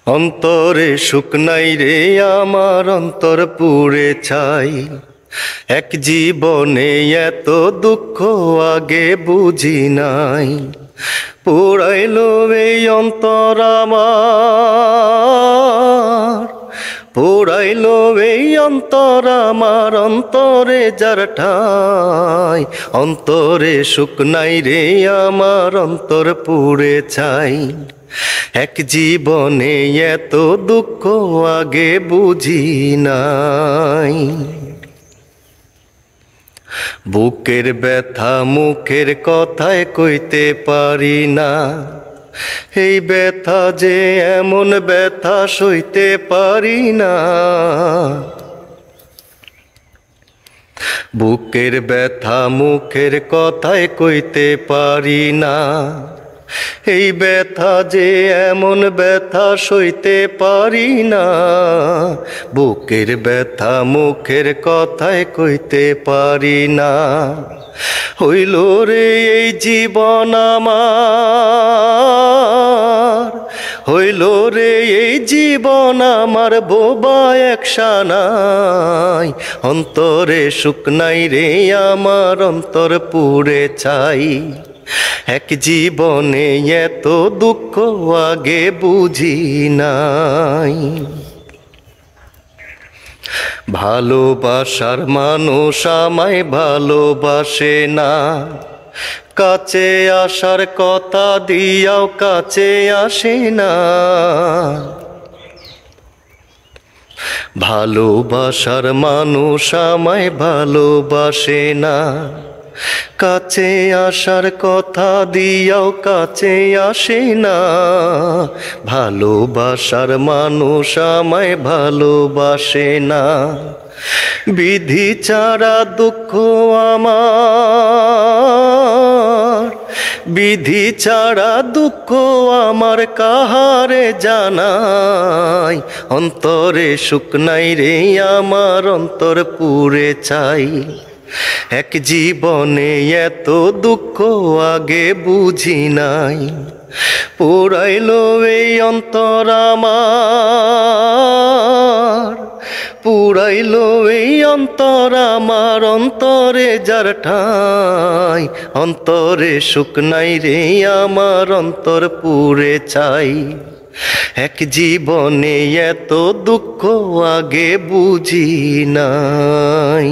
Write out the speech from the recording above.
অন্তরে সুখ নাই রে আমার অন্তর পুড়ে ছাই। এক জীবনে এত দুঃখ আগে বুঝি নাই। পুরাইলো এই অন্তর আমার, পুরাইলো এই অন্তর আমার, অন্তরে যার ঠাই। অন্তরে সুখ নাই রে আমার অন্তর পুড়ে ছাই। এক জীবনে এত দুঃখ আগে বুঝি নাই। বুকের ব্যথা মুখের কথায় কইতে পারি না, এই ব্যথা যে এমন ব্যথা সইতে পারি না। বুকের ব্যথা মুখের কথায় কইতে পারি না, এই ব্যথা যে এমন ব্যথা সইতে পারি না। বুকের ব্যথা মুখের কথায় কইতে পারি না। হইল রে এই জীবন আমার, হইল রে এই জীবন আমার, বোবা একসানাই। অন্তরে সুখ নাই রে আমার অন্তর পুড়ে ছাই। এক জীবনে এত দুঃখ আগে বুঝি নাই। ভালোবাসার মানুষ আমায় ভালোবাসে না, কাছে আসার কথা দিয়াও কাছে আসে না। ভালোবাসার মানুষ আমায় ভালোবাসে না, কাছে আসার কথা দিয়াও কাছে আসে না। ভালোবাসার মানুষ আমায় ভালোবাসে না। বিধি ছাড়া দুঃখ আমার, বিধি ছাড়া দুঃখ আমার কাহারে জানাই। অন্তরে সুখ নাই রে আমার অন্তর পুড়ে ছাই। এক জীবনে এত দুঃখ আগে বুঝি নাই। পুরাইলো এই অন্তর আমার, পুরাইলো এই অন্তর আমার, অন্তরে যার ঠাই। অন্তরে সুখ নাই রে আমার অন্তর পুড়ে ছাই। এক জীবনে এত দুঃখ আগে বুঝি নাই।